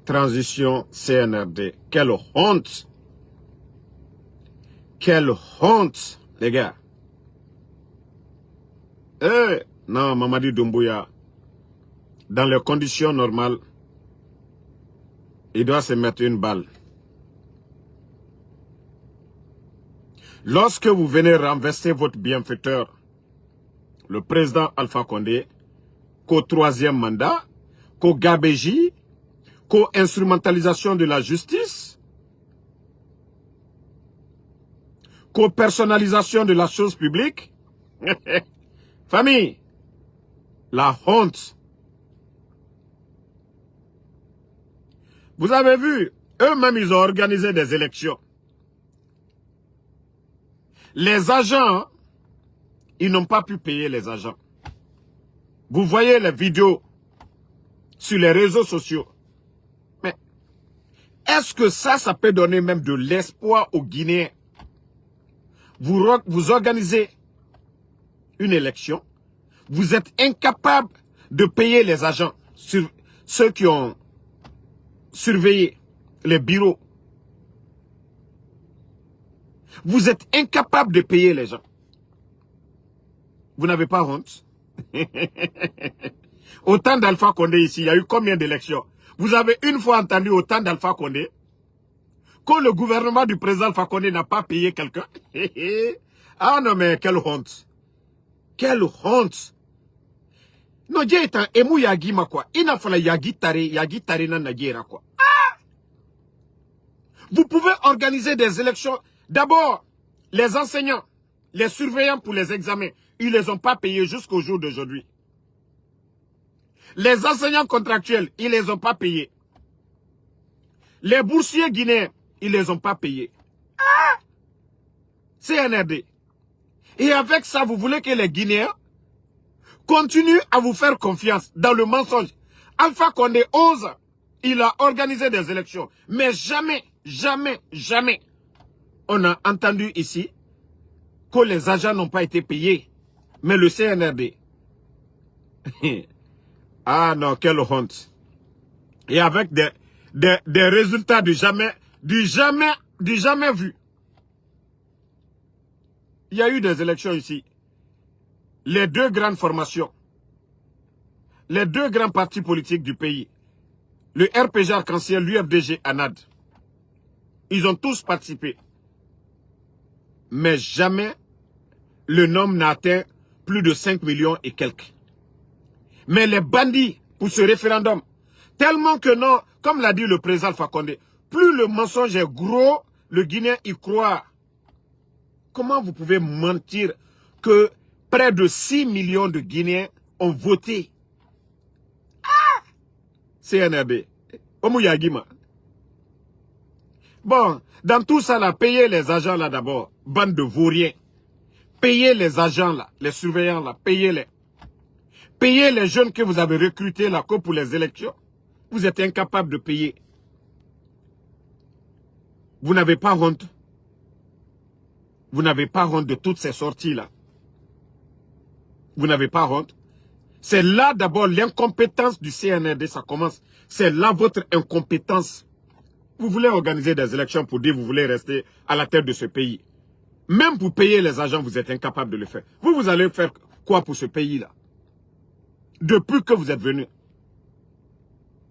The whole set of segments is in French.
Transition CNRD. Quelle honte! Quelle honte, les gars! Non, Mamadi Doumbouya, dans les conditions normales, il doit se mettre une balle. Lorsque vous venez renverser votre bienfaiteur, le président Alpha Condé, qu'au 3e mandat, qu'au gabégie, qu'au instrumentalisation de la justice, qu'aux personnalisation de la chose publique, famille, la honte. Vous avez vu, eux-mêmes, ils ont organisé des élections. Les agents, ils n'ont pas pu payer les agents. Vous voyez les vidéos sur les réseaux sociaux. Mais est-ce que ça peut donner même de l'espoir aux Guinéens? Vous organisez une élection, vous êtes incapable de payer les agents, ceux qui ont surveillé les bureaux. Vous êtes incapable de payer les gens. Vous n'avez pas honte? Au temps d'Alpha Condé ici, il y a eu combien d'élections? Vous avez une fois entendu au temps d'Alpha Condé que le gouvernement du président Alpha Condé n'a pas payé quelqu'un? Ah non mais quelle honte! Quelle honte! Non, j'ai été ému yagi ma quoi. Il n'a fallu yagi tare na nagira quoi. Vous pouvez organiser des élections. D'abord, les enseignants, les surveillants pour les examens, ils ne les ont pas payés jusqu'au jour d'aujourd'hui. Les enseignants contractuels, ils ne les ont pas payés. Les boursiers guinéens, ils ne les ont pas payés. CNRD. Et avec ça, vous voulez que les Guinéens continuent à vous faire confiance dans le mensonge. Alpha Condé ose, il a organisé des élections. Mais jamais, jamais, jamais, on a entendu ici que les agents n'ont pas été payés. Mais le CNRD. Ah non, quelle honte. Et avec des résultats du jamais vu. Il y a eu des élections ici. Les deux grandes formations, les deux grands partis politiques du pays, le RPG Arc-en-Ciel, l'UFDG, ANAD, ils ont tous participé. Mais jamais le nombre n'a atteint plus de 5 millions et quelques. Mais les bandits pour ce référendum, tellement que non, comme l'a dit le président Alpha Condé, plus le mensonge est gros, le Guinéen y croit. Comment vous pouvez mentir que près de 6 millions de Guinéens ont voté? Ah! CNRD. Omuyagima. Bon, dans tout ça, là, payez les agents là d'abord. Bande de vauriens. Payez les agents là, les surveillants là, payez-les. Payez les jeunes que vous avez recrutés là, que pour les élections. Vous êtes incapables de payer. Vous n'avez pas honte. Vous n'avez pas honte de toutes ces sorties-là. Vous n'avez pas honte. C'est là d'abord l'incompétence du CNRD, ça commence. C'est là votre incompétence. Vous voulez organiser des élections pour dire que vous voulez rester à la tête de ce pays. Même pour payer les agents, vous êtes incapable de le faire. Vous allez faire quoi pour ce pays-là? Depuis que vous êtes venu.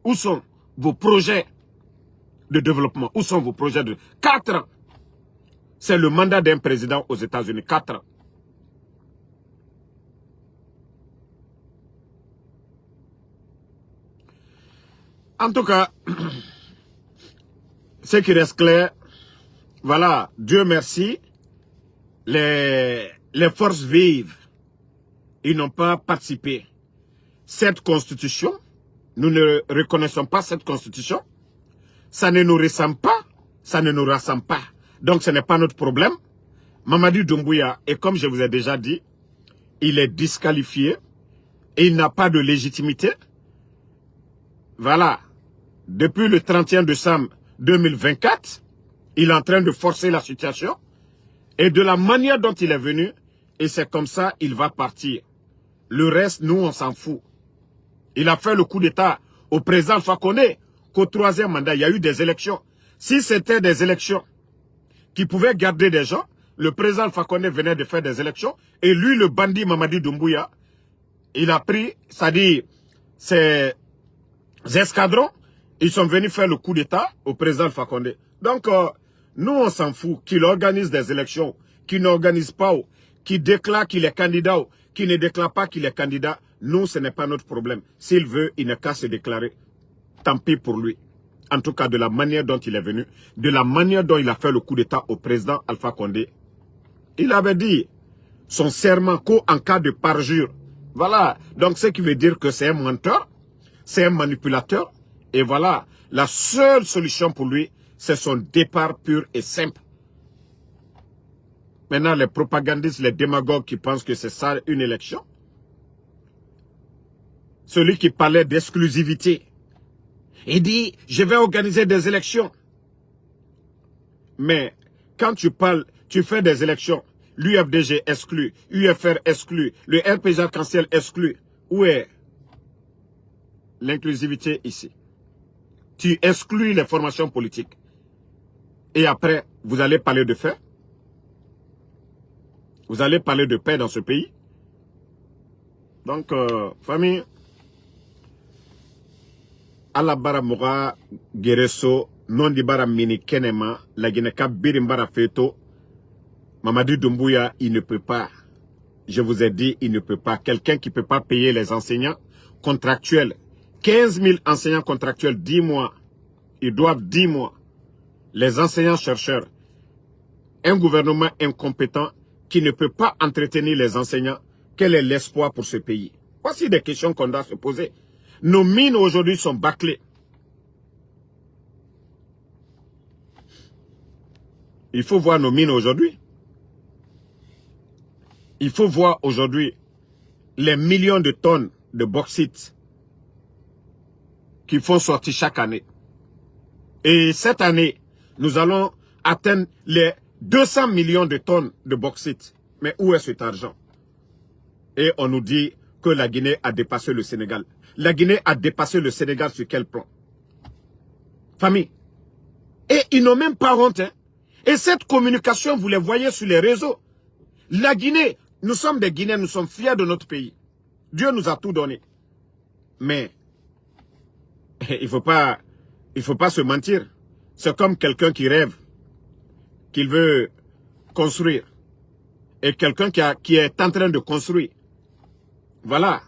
Où sont vos projets de développement? Où sont vos projets de... 4 ans. C'est le mandat d'un président aux États-Unis. 4 ans. En tout cas, ce qui reste clair, voilà, Dieu merci, les forces vives, ils n'ont pas participé. Cette constitution, nous ne reconnaissons pas cette constitution. Ça ne nous ressemble pas, ça ne nous rassemble pas. Donc ce n'est pas notre problème. Mamadi Doumbouya, et comme je vous ai déjà dit, il est disqualifié et il n'a pas de légitimité. Voilà. Depuis le 31 décembre 2024, il est en train de forcer la situation. Et de la manière dont il est venu, et c'est comme ça, il va partir. Le reste, nous, on s'en fout. Il a fait le coup d'État au président Alpha Condé, qu'au troisième mandat, il y a eu des élections. Si c'était des élections qui pouvaient garder des gens, le président Alpha Condé venait de faire des élections, et lui, le bandit Mamadi Doumbouya, il a pris, c'est-à-dire, ses escadrons, ils sont venus faire le coup d'État au président Alpha Condé. Donc, nous, on s'en fout qu'il organise des élections, qu'il n'organise pas, qu'il déclare qu'il est candidat, qu'il ne déclare pas qu'il est candidat. Nous, ce n'est pas notre problème. S'il veut, il n'a qu'à se déclarer. Tant pis pour lui. En tout cas, de la manière dont il est venu, de la manière dont il a fait le coup d'État au président Alpha Condé. Il avait dit son serment qu'en cas de parjure. Voilà. Donc, ce qui veut dire que c'est un menteur, c'est un manipulateur. Et voilà, la seule solution pour lui, c'est son départ pur et simple. Maintenant, les propagandistes, les démagogues qui pensent que c'est ça une élection. Celui qui parlait d'exclusivité. Il dit, je vais organiser des élections. Mais quand tu parles, tu fais des élections. L'UFDG exclu, UFR exclu, le RPG Arc-en-Ciel exclu. Où est l'inclusivité ici? Tu exclus les formations politiques. Et après, vous allez parler de fait. Vous allez parler de paix dans ce pays. Donc, famille, Alabara Moura, Gereso, Nondibara Mini Kenema, la Guineka Birimbara Feto, Mamadi Doumbouya, il ne peut pas. Je vous ai dit, il ne peut pas. Quelqu'un qui ne peut pas payer les enseignants contractuels. 15 000 enseignants contractuels, 10 mois. Ils doivent 10 mois. Les enseignants-chercheurs. Un gouvernement incompétent qui ne peut pas entretenir les enseignants. Quel est l'espoir pour ce pays? Voici des questions qu'on doit se poser. Nos mines aujourd'hui sont bâclées. Il faut voir nos mines aujourd'hui. Il faut voir aujourd'hui les millions de tonnes de bauxite qui font sortir chaque année. Et cette année, nous allons atteindre les 200 millions de tonnes de bauxite. Mais où est cet argent? Et on nous dit que la Guinée a dépassé le Sénégal. La Guinée a dépassé le Sénégal sur quel plan? Famille. Et ils n'ont même pas honte. Hein? Et cette communication, vous les voyez sur les réseaux. La Guinée, nous sommes des Guinéens, nous sommes fiers de notre pays. Dieu nous a tout donné. Mais, il faut pas se mentir. C'est comme quelqu'un qui rêve, qu'il veut construire. Et quelqu'un qui est en train de construire. Voilà.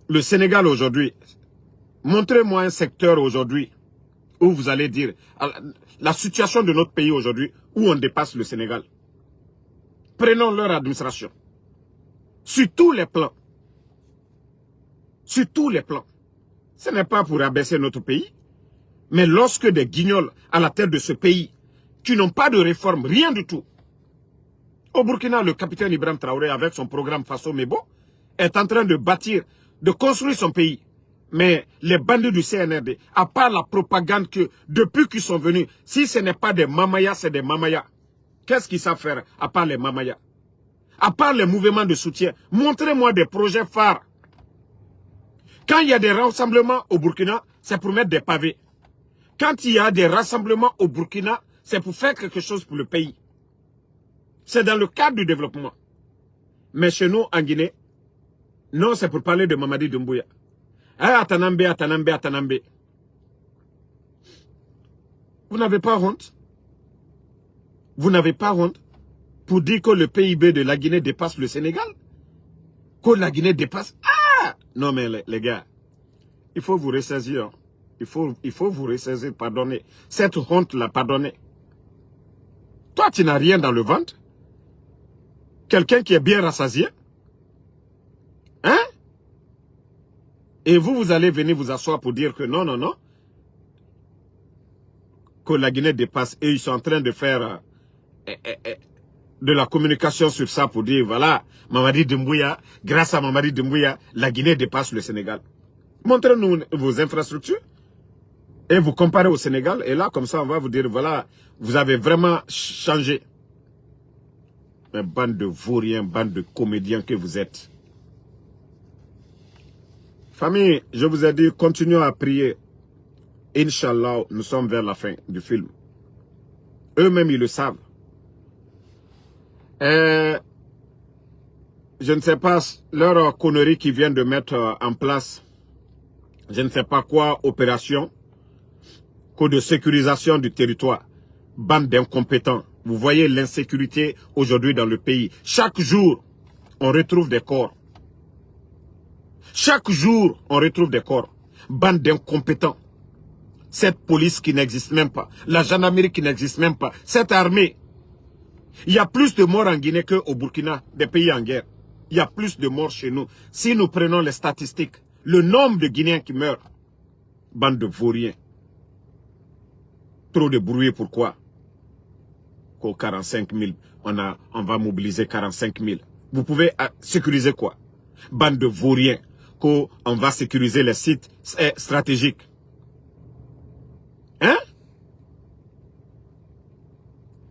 Le Sénégal aujourd'hui, montrez-moi un secteur aujourd'hui où vous allez dire la situation de notre pays aujourd'hui où on dépasse le Sénégal. Prenons leur administration. Sur tous les plans. Sur tous les plans. Ce n'est pas pour abaisser notre pays, mais lorsque des guignols à la tête de ce pays, qui n'ont pas de réforme, rien du tout. Au Burkina, le capitaine Ibrahim Traoré, avec son programme Faso Mebo, est en train de bâtir, de construire son pays. Mais les bandits du CNRD, à part la propagande que, depuis qu'ils sont venus, si ce n'est pas des mamayas, c'est des mamayas. Qu'est-ce qu'ils savent faire, à part les mamayas? À part les mouvements de soutien, montrez-moi des projets phares. Quand il y a des rassemblements au Burkina, c'est pour mettre des pavés. Quand il y a des rassemblements au Burkina, c'est pour faire quelque chose pour le pays. C'est dans le cadre du développement. Mais chez nous, en Guinée, non, c'est pour parler de Mamadi Doumbouya. Ah, Atanambe, Atanambe, Atanambe. Vous n'avez pas honte? Vous n'avez pas honte pour dire que le PIB de la Guinée dépasse le Sénégal? Que la Guinée dépasse... Ah! Non mais les gars, il faut vous ressaisir. Il faut vous ressaisir, pardonner. Cette honte-là, pardonnez. Toi, tu n'as rien dans le ventre. Quelqu'un qui est bien rassasié. Hein? Et vous allez venir vous asseoir pour dire que non, non, non. Que la Guinée dépasse. Et ils sont en train de faire de la communication sur ça pour dire, voilà, Mamadi Doumbouya, grâce à Mamadi Doumbouya, la Guinée dépasse le Sénégal. Montrez-nous vos infrastructures. Et vous comparez au Sénégal. Et là, comme ça, on va vous dire, voilà, vous avez vraiment changé. Une bande de vauriens, bande de comédiens que vous êtes. Famille, je vous ai dit, continuons à prier. Inch'Allah, nous sommes vers la fin du film. Eux-mêmes, ils le savent. Je ne sais pas, leur connerie qu'ils viennent de mettre en place, je ne sais pas quoi, opération, coup de sécurisation du territoire, bande d'incompétents. Vous voyez l'insécurité aujourd'hui dans le pays. Chaque jour, on retrouve des corps. Chaque jour, on retrouve des corps. Bande d'incompétents. Cette police qui n'existe même pas. La gendarmerie qui n'existe même pas. Cette armée. Il y a plus de morts en Guinée qu'au Burkina, des pays en guerre. Il y a plus de morts chez nous. Si nous prenons les statistiques, le nombre de Guinéens qui meurent, bande de vauriens. Trop de bruit, pourquoi? Qu'au 45 000, on va mobiliser 45 000. Vous pouvez sécuriser quoi? Bande de vauriens. Qu'on va sécuriser les sites stratégiques. Hein?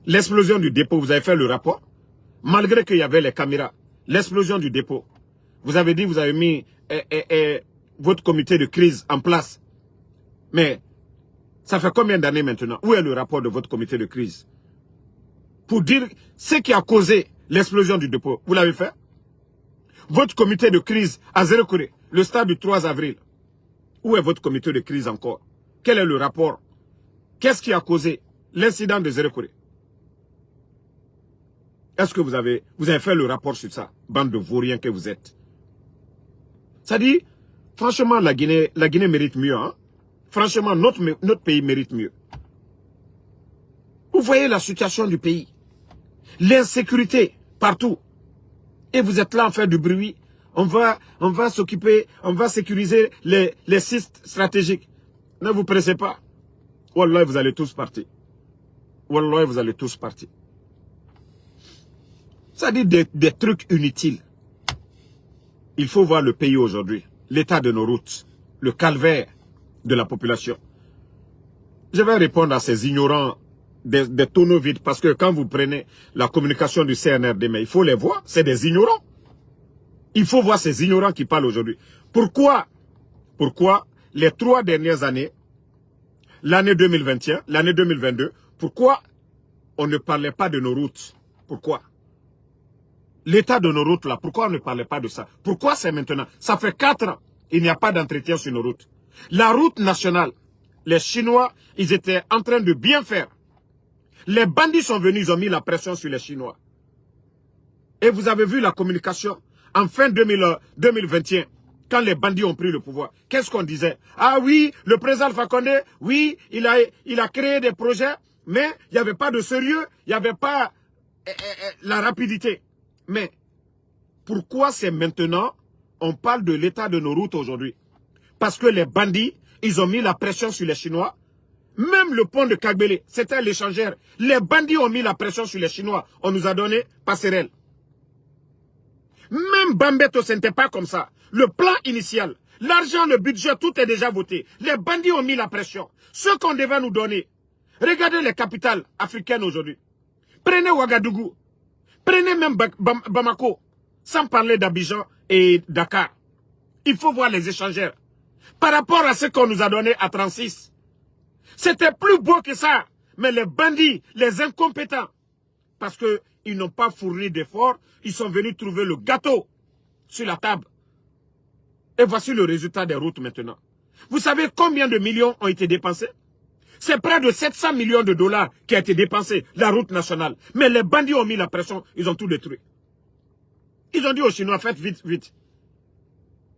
L'explosion du dépôt, vous avez fait le rapport? Malgré qu'il y avait les caméras. L'explosion du dépôt. Vous avez dit, vous avez mis votre comité de crise en place. Mais, ça fait combien d'années maintenant? Où est le rapport de votre comité de crise? Pour dire ce qui a causé l'explosion du dépôt. Vous l'avez fait? Votre comité de crise à Zéro-Kouré, le stade du 3 avril. Où est votre comité de crise encore? Quel est le rapport? Qu'est-ce qui a causé l'incident de Zéro-Kouré? Est-ce que vous avez fait le rapport sur ça? Bande de vauriens que vous êtes. Ça dit, franchement, la Guinée mérite mieux. Hein? Franchement, notre pays mérite mieux. Vous voyez la situation du pays. L'insécurité partout. Et vous êtes là à faire du bruit. On va s'occuper, on va sécuriser les sites stratégiques. Ne vous pressez pas. Wallah, vous allez tous partir. Wallah, vous allez tous partir. Ça dit des trucs inutiles. Il faut voir le pays aujourd'hui. L'état de nos routes. Le calvaire de la population. Je vais répondre à ces ignorants des tonneaux vides. Parce que quand vous prenez la communication du CNRD, mais il faut les voir. C'est des ignorants. Il faut voir ces ignorants qui parlent aujourd'hui. Pourquoi les 3 dernières années, l'année 2021, l'année 2022, pourquoi on ne parlait pas de nos routes? Pourquoi? L'état de nos routes là, pourquoi on ne parlait pas de ça? Pourquoi c'est maintenant? Ça fait 4 ans, il n'y a pas d'entretien sur nos routes. La route nationale, les Chinois, ils étaient en train de bien faire. Les bandits sont venus, ils ont mis la pression sur les Chinois. Et vous avez vu la communication en fin 2021, quand les bandits ont pris le pouvoir. Qu'est-ce qu'on disait? Ah oui, le président Alpha Condé, oui, il a créé des projets, mais il n'y avait pas de sérieux, il n'y avait pas la rapidité. Mais pourquoi c'est maintenant on parle de l'état de nos routes aujourd'hui? Parce que les bandits, ils ont mis la pression sur les Chinois. Même le pont de Kagbele, c'était l'échangeur. Les bandits ont mis la pression sur les Chinois. On nous a donné passerelle. Même Bambeto, ce n'était pas comme ça. Le plan initial, l'argent, le budget, tout est déjà voté. Les bandits ont mis la pression. Ce qu'on devait nous donner. Regardez les capitales africaines aujourd'hui. Prenez Ouagadougou. Prenez même Bamako. Sans parler d'Abidjan et Dakar. Il faut voir les échangeurs. Par rapport à ce qu'on nous a donné à 36. C'était plus beau que ça. Mais les bandits, les incompétents, parce qu'ils n'ont pas fourni d'efforts, ils sont venus trouver le gâteau sur la table. Et voici le résultat des routes maintenant. Vous savez combien de millions ont été dépensés? C'est près de 700 millions de dollars qui a été dépensé, la route nationale. Mais les bandits ont mis la pression, ils ont tout détruit. Ils ont dit aux Chinois, faites vite, vite.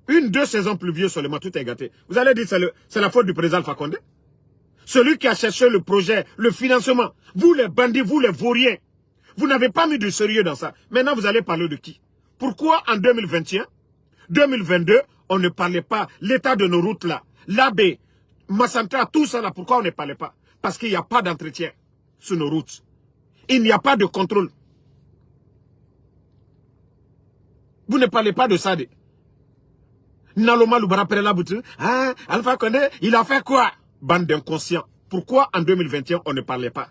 1-2 saisons pluvieuses seulement, tout est gâté. Vous allez dire, c'est la faute du président Alpha Condé? Celui qui a cherché le projet, le financement. Vous les bandits, vous les vauriens. Vous n'avez pas mis de sérieux dans ça. Maintenant, vous allez parler de qui? Pourquoi en 2021, 2022, on ne parlait pas l'état de nos routes là? L'AB, Massanta, tout ça là, pourquoi on ne parlait pas? Parce qu'il n'y a pas d'entretien sur nos routes. Il n'y a pas de contrôle. Vous ne parlez pas de ça. Naloma Loubarapere Boutu, ah, Alpha Condé, il a fait quoi? Bande d'inconscients. Pourquoi en 2021, on ne parlait pas?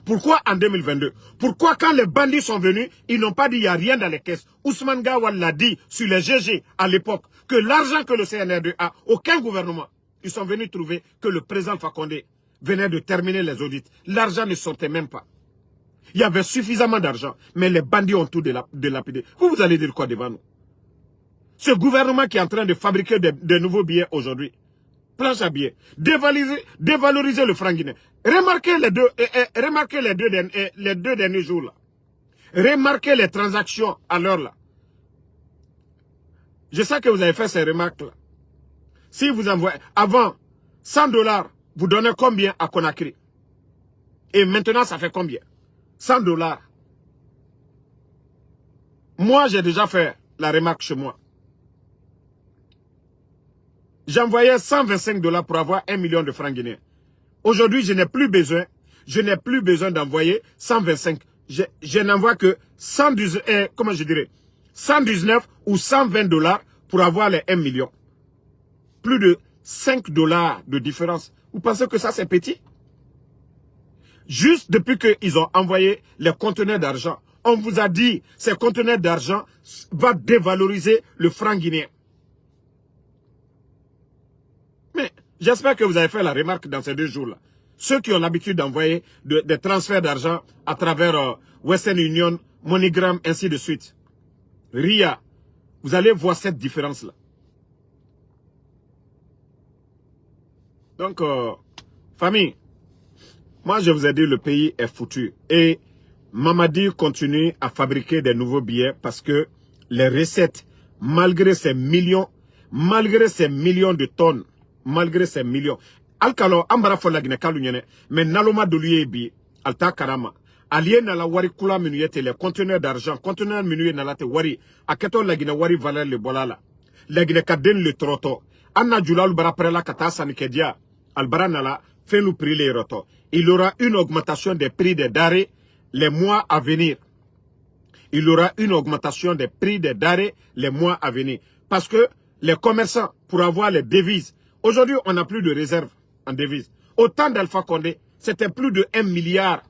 Pourquoi en 2022? Pourquoi quand les bandits sont venus, ils n'ont pas dit il n'y a rien dans les caisses? Ousmane Gawal l'a dit sur les GG à l'époque, que l'argent que le CNRD a, aucun gouvernement ils sont venus trouver que le président Alpha Condé venait de terminer les audits. L'argent ne sortait même pas. Il y avait suffisamment d'argent, mais les bandits ont tout délapidé. Vous allez dire quoi devant nous? Ce gouvernement qui est en train de fabriquer de nouveaux billets aujourd'hui, planche à billets, dévaloriser le franc guinéen. Remarquez les deux derniers jours là. Remarquez les transactions à l'heure là. Je sais que vous avez fait ces remarques là. Si vous envoyez, avant, 100 $, vous donnez combien à Conakry? Et maintenant, ça fait combien? 100 $. Moi, j'ai déjà fait la remarque chez moi. J'envoyais 125 $ pour avoir 1 million de francs guinéens. Aujourd'hui, je n'ai plus besoin d'envoyer 125. Je n'envoie que 119 ou 120 $ pour avoir les 1 million. Plus de 5 $ de différence. Vous pensez que ça, c'est petit? Juste depuis qu'ils ont envoyé les conteneurs d'argent, on vous a dit ces conteneurs d'argent vont dévaloriser le franc guinéen. Mais j'espère que vous avez fait la remarque dans ces 2 jours-là. Ceux qui ont l'habitude d'envoyer des transferts d'argent à travers Western Union, MoneyGram, ainsi de suite. RIA, vous allez voir cette différence-là. Donc, famille, moi je vous ai dit le pays est foutu. Et Mamadi continue à fabriquer des nouveaux billets parce que les recettes, malgré ces millions de tonnes, malgré ces millions. Alkalo, ambara fola gine kalu nyene, mais naloma doluye bi, alta karama. Alien na la wari kula minuyete, les conteneurs d'argent, conteneurs minuye na late wari, aketo la gine wari valeur le bolala. La gine kaden le troto. Anna Djoulal bara prela kata sanikedia, albara nala, fait nous prix les rotos. Il y aura une augmentation des prix des denrées les mois à venir. Il y aura une augmentation des prix des denrées les mois à venir. Parce que les commerçants, pour avoir les devises, aujourd'hui, on n'a plus de réserve en devises. Au temps d'Alpha Condé, c'était plus de 1 milliard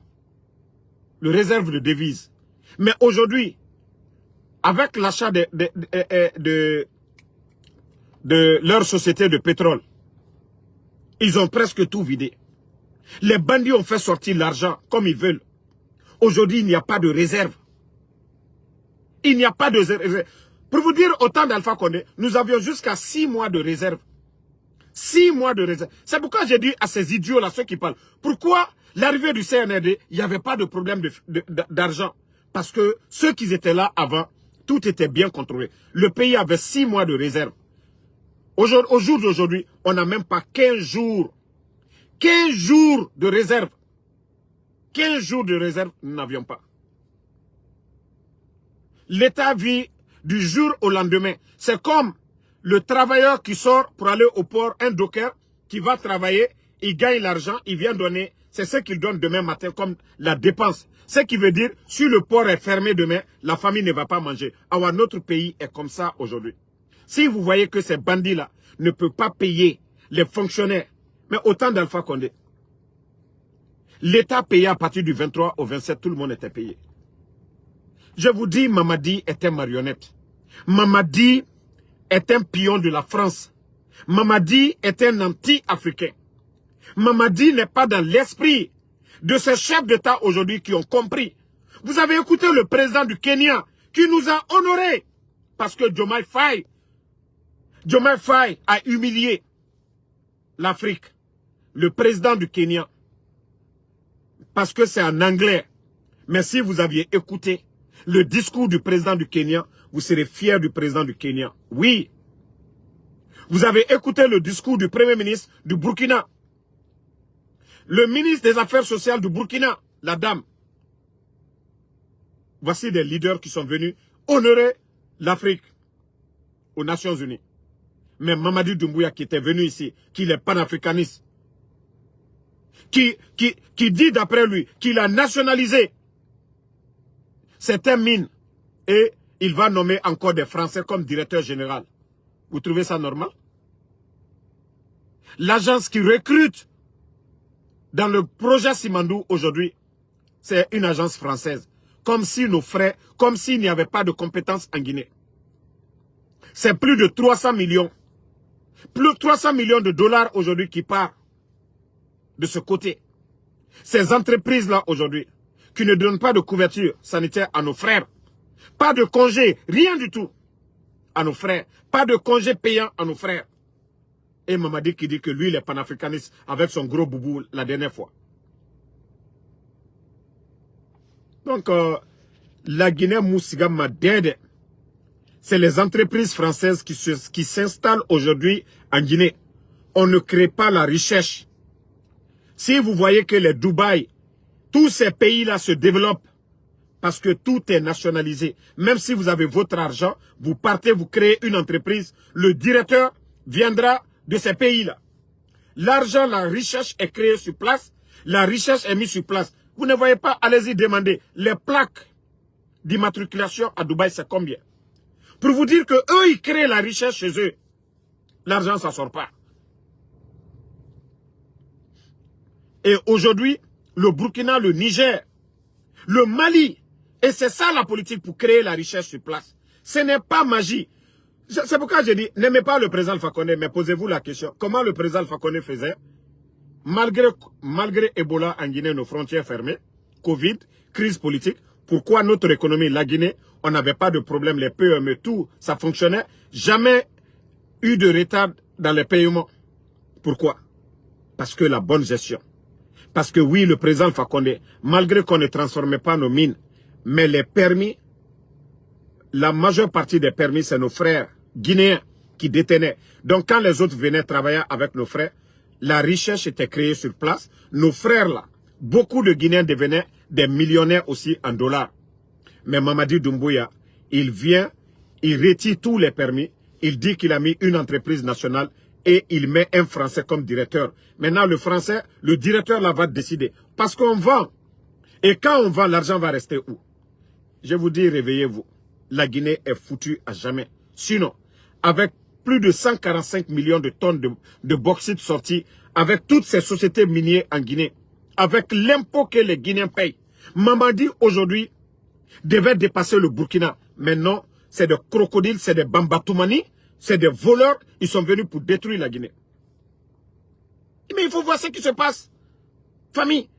de réserve de devises. Mais aujourd'hui, avec l'achat de leur société de pétrole, ils ont presque tout vidé. Les bandits ont fait sortir l'argent comme ils veulent. Aujourd'hui, il n'y a pas de réserve. Il n'y a pas de réserve. Pour vous dire, au temps d'Alpha Condé, nous avions jusqu'à 6 mois de réserve. 6 mois de réserve. C'est pourquoi j'ai dit à ces idiots-là, ceux qui parlent, pourquoi l'arrivée du CNRD, il n'y avait pas de problème d'argent? Parce que ceux qui étaient là avant, tout était bien contrôlé. Le pays avait 6 mois de réserve. Au jour d'aujourd'hui, on n'a même pas 15 jours. 15 jours de réserve. 15 jours de réserve, nous n'avions pas. L'État vit du jour au lendemain. C'est comme le travailleur qui sort pour aller au port, un docker qui va travailler, il gagne l'argent, il vient donner, c'est ce qu'il donne demain matin comme la dépense. Ce qui veut dire, si le port est fermé demain, la famille ne va pas manger. Alors notre pays est comme ça aujourd'hui. Si vous voyez que ces bandits-là ne peuvent pas payer les fonctionnaires, mais autant d'Alpha Condé, l'État payait à partir du 23 au 27, tout le monde était payé. Je vous dis, Mamadi est un marionnette. Mamadi est un pion de la France. Mamadi est un anti-africain. Mamadi n'est pas dans l'esprit de ces chefs d'État aujourd'hui qui ont compris. Vous avez écouté le président du Kenya qui nous a honorés parce que Diomaye Faye a humilié l'Afrique. Le président du Kenya. Parce que c'est en anglais. Mais si vous aviez écouté le discours du président du Kenya, vous serez fiers du président du Kenya. Oui. Vous avez écouté le discours du premier ministre du Burkina. Le ministre des Affaires sociales du Burkina, la dame. Voici des leaders qui sont venus honorer l'Afrique aux Nations Unies. Mais Mamadi Doumbouya qui était venu ici, qui est panafricaniste, qui dit d'après lui qu'il a nationalisé certaines mines et il va nommer encore des Français comme directeur général. Vous trouvez ça normal? L'agence qui recrute dans le projet Simandou aujourd'hui, c'est une agence française. Comme si nos frères, comme s'il n'y avait pas de compétences en Guinée. C'est plus de 300 millions. Plus 300 millions de dollars aujourd'hui qui partent de ce côté. Ces entreprises-là aujourd'hui, qui ne donnent pas de couverture sanitaire à nos frères. Pas de congé, rien du tout à nos frères. Pas de congé payant à nos frères. Et Mamadi qui dit que lui, il est panafricaniste avec son gros boubou la dernière fois. Donc, la Guinée-Moussiga m'a dit, c'est les entreprises françaises qui s'installent aujourd'hui en Guinée. On ne crée pas la richesse. Si vous voyez que les Dubaï, tous ces pays-là se développent parce que tout est nationalisé. Même si vous avez votre argent, vous partez, vous créez une entreprise, le directeur viendra de ces pays-là. L'argent, la richesse est créée sur place, la richesse est mise sur place. Vous ne voyez pas, allez-y demander. Les plaques d'immatriculation à Dubaï, c'est combien? Pour vous dire que eux, ils créent la richesse chez eux. L'argent, ça ne sort pas. Et aujourd'hui, le Burkina, le Niger, le Mali, et c'est ça la politique pour créer la richesse sur place. Ce n'est pas magie. C'est pourquoi je dis, n'aimez pas le président Alpha Condé, mais posez-vous la question. Comment le président Alpha Condé faisait? Malgré Ebola en Guinée, nos frontières fermées, Covid, crise politique, pourquoi notre économie, la Guinée, on n'avait pas de problème, les PME, tout, ça fonctionnait. Jamais eu de retard dans les paiements. Pourquoi? Parce que la bonne gestion. Parce que oui, le président Alpha Condé, malgré qu'on ne transformait pas nos mines, mais les permis, la majeure partie des permis, c'est nos frères guinéens qui détenaient. Donc quand les autres venaient travailler avec nos frères, la richesse était créée sur place. Nos frères là, beaucoup de Guinéens devenaient des millionnaires aussi en dollars. Mais Mamadi Doumbouya, il vient, il retire tous les permis, il dit qu'il a mis une entreprise nationale et il met un Français comme directeur. Maintenant, le Français, le directeur là va décider. Parce qu'on vend. Et quand on vend, l'argent va rester où? Je vous dis, réveillez-vous. La Guinée est foutue à jamais. Sinon, avec plus de 145 millions de tonnes de bauxite sorties, avec toutes ces sociétés minières en Guinée, avec l'impôt que les Guinéens payent, Mamadi aujourd'hui devait dépasser le Burkina. Maintenant, c'est des crocodiles, c'est des bambatoumani, c'est des voleurs. Ils sont venus pour détruire la Guinée. Mais il faut voir ce qui se passe. Famille,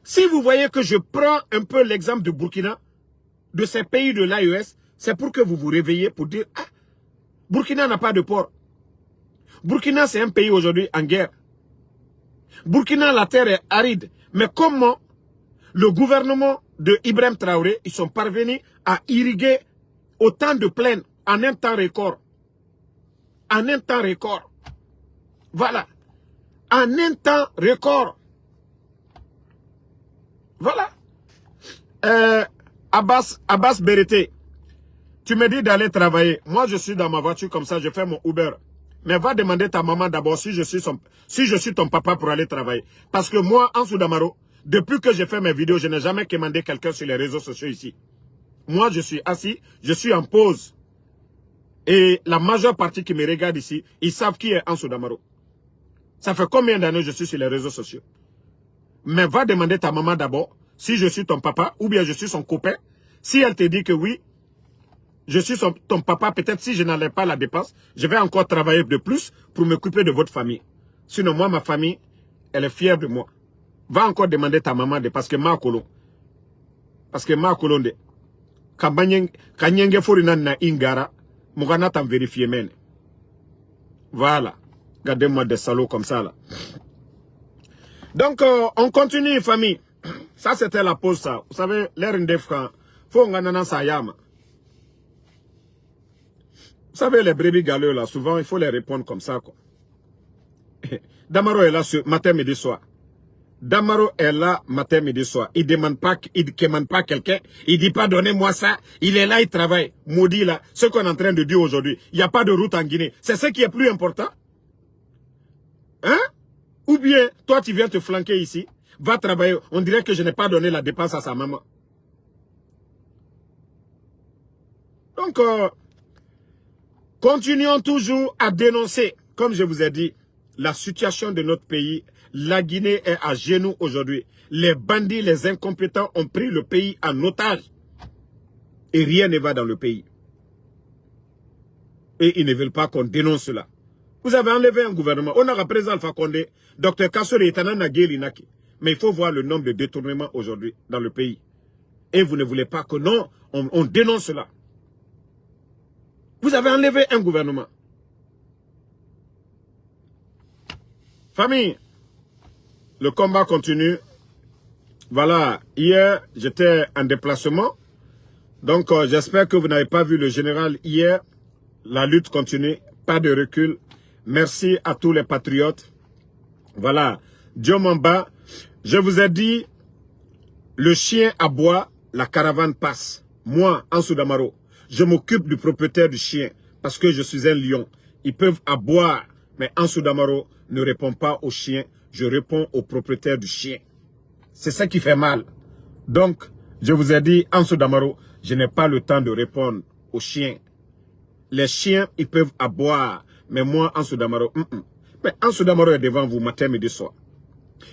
si vous voyez que je prends un peu l'exemple du Burkina, de ces pays de l'AES, c'est pour que vous vous réveillez pour dire, ah, Burkina n'a pas de port. Burkina, c'est un pays aujourd'hui en guerre. Burkina, la terre est aride. Mais comment le gouvernement de Ibrahim Traoré, ils sont parvenus à irriguer autant de plaines en un temps record. En un temps record. Voilà. En un temps record. Voilà. Abbas Berete, tu me dis d'aller travailler. Moi, je suis dans ma voiture comme ça, je fais mon Uber. Mais va demander ta maman d'abord si je suis ton papa pour aller travailler. Parce que moi, Ansou Damaro, depuis que j'ai fait mes vidéos, je n'ai jamais commandé quelqu'un sur les réseaux sociaux ici. Moi, je suis assis, je suis en pause. Et la majeure partie qui me regarde ici, ils savent qui est Ansou Damaro. Ça fait combien d'années je suis sur les réseaux sociaux? Mais va demander ta maman d'abord si je suis ton papa ou bien je suis son copain. Si elle te dit que oui, je suis ton papa, peut-être si je n'enlève pas la dépense, je vais encore travailler de plus pour m'occuper de votre famille. Sinon, moi, ma famille, elle est fière de moi. Va encore demander ta maman parce que ma kolon. Parce que ma kolon de. Kanyenge forina na ingara, mugana tam vérifier men. Voilà. Regardez-moi des salauds comme ça là. Donc, on continue, famille. Ça, c'était la pause, ça. Vous savez, l'air indéfrant. Faut qu'on sa yama. Vous savez, les brebis galeux, là, souvent, il faut les répondre comme ça, quoi. Damaro est là ce matin, midi, soir. Damaro est là matin, midi, soir. Il demande pas quelqu'un. Il dit pas, donnez-moi ça. Il est là, il travaille. Maudit, là. Ce qu'on est en train de dire aujourd'hui. Il n'y a pas de route en Guinée. C'est ce qui est plus important. Hein? Ou bien, toi, tu viens te flanquer ici. Va travailler. On dirait que je n'ai pas donné la dépense à sa maman. Donc, continuons toujours à dénoncer, comme je vous ai dit, la situation de notre pays. La Guinée est à genoux aujourd'hui. Les bandits, les incompétents ont pris le pays en otage. Et rien ne va dans le pays. Et ils ne veulent pas qu'on dénonce cela. Vous avez enlevé un gouvernement. On a président Alpha Condé, Dr Kassori Etana Nageli Naki. Mais il faut voir le nombre de détournements aujourd'hui dans le pays. Et vous ne voulez pas que non, on dénonce cela. Vous avez enlevé un gouvernement. Famille, le combat continue. Voilà, hier, j'étais en déplacement. Donc, j'espère que vous n'avez pas vu le général hier. La lutte continue, pas de recul. Merci à tous les patriotes. Voilà, Dieu m'en bat. Je vous ai dit, le chien aboie, la caravane passe. Moi, Ansou Damaro, je m'occupe du propriétaire du chien parce que je suis un lion. Ils peuvent aboyer, mais Ansou Damaro ne répond pas au chien. Je réponds au propriétaire du chien. C'est ça qui fait mal. Donc, je vous ai dit, Ansou Damaro, je n'ai pas le temps de répondre aux chiens. Les chiens, ils peuvent aboyer, mais moi, Ansou Damaro, Mais Ansou Damaro est devant vous matin, midi, soir.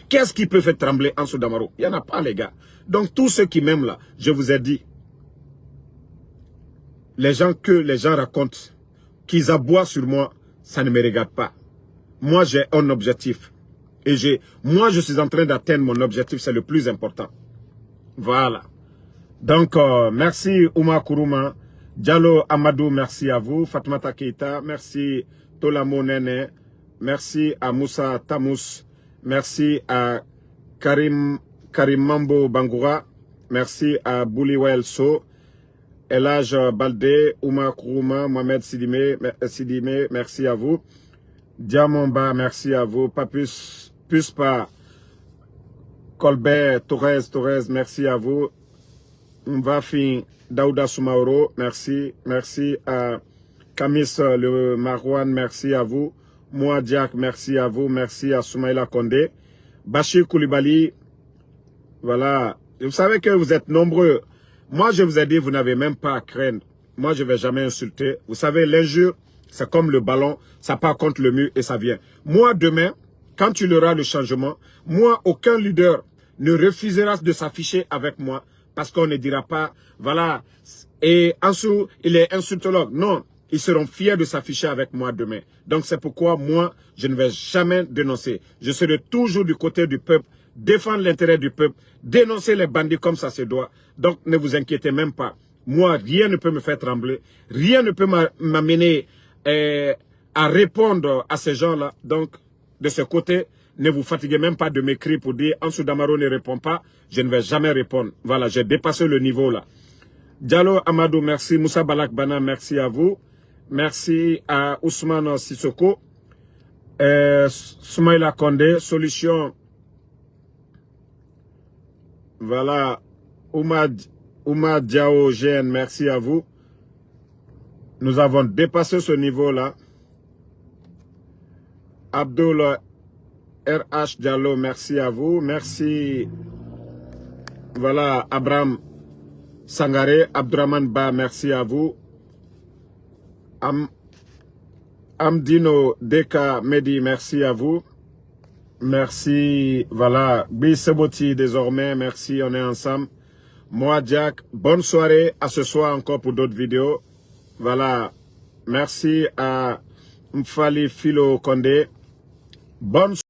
Qu'est-ce qui peut faire trembler Ansou Damaro? Il n'y en a pas, les gars. Donc, tous ceux qui m'aiment là, je vous ai dit, les gens racontent, qu'ils aboient sur moi, ça ne me regarde pas. Moi, j'ai un objectif. Et moi, je suis en train d'atteindre mon objectif, c'est le plus important. Voilà. Donc, merci Ouma Kourouma. Diallo Amadou, merci à vous. Fatmata Keita, merci Tolamo Nene. Merci à Moussa Tamous. Merci à Karim Mambo Bangoura. Merci à Bouliwel So. Elage Baldé, Ouma Kourouma, Mohamed Sidime, merci à vous. Diamomba, merci à vous. Papus Puspa, Colbert, Torres, merci à vous. Mvafi, Daouda Soumaoro, merci. Merci à Kamis le Marouane, merci à vous. Mouadiak, merci à vous. Merci à Soumaïla Kondé. Bachir Koulibaly, voilà. Vous savez que vous êtes nombreux. Moi, je vous ai dit, vous n'avez même pas à craindre. Moi, je ne vais jamais insulter. Vous savez, l'injure, c'est comme le ballon, ça part contre le mur et ça vient. Moi, demain, quand tu auras le changement, moi, aucun leader ne refusera de s'afficher avec moi parce qu'on ne dira pas, voilà, et Ansou, il est insultologue. Non, ils seront fiers de s'afficher avec moi demain. Donc, c'est pourquoi moi, je ne vais jamais dénoncer. Je serai toujours du côté du peuple, défendre l'intérêt du peuple, dénoncer les bandits comme ça se doit. Donc, ne vous inquiétez même pas. Moi, rien ne peut me faire trembler. Rien ne peut m'amener à répondre à ces gens-là. Donc, de ce côté, ne vous fatiguez même pas de m'écrire pour dire Ansou Damaro ne répond pas. Je ne vais jamais répondre. Voilà, j'ai dépassé le niveau là. Diallo Amadou, merci. Moussa Balak Bana, merci à vous. Merci à Ousmane Sissoko. Soumaïla Kondé, solution. Voilà. Ouma Diao GN, merci à vous. Nous avons dépassé ce niveau-là. Abdul RH Diallo, merci à vous. Merci. Voilà, Abraham Sangaré, Abdurrahman Ba, merci à vous. Amdino Deka Medi, merci à vous. Merci, voilà, Bisseboti désormais, merci, on est ensemble. Moi, Jack, bonne soirée, à ce soir encore pour d'autres vidéos. Voilà, merci à Mfali Philo Kondé. Bonne soirée.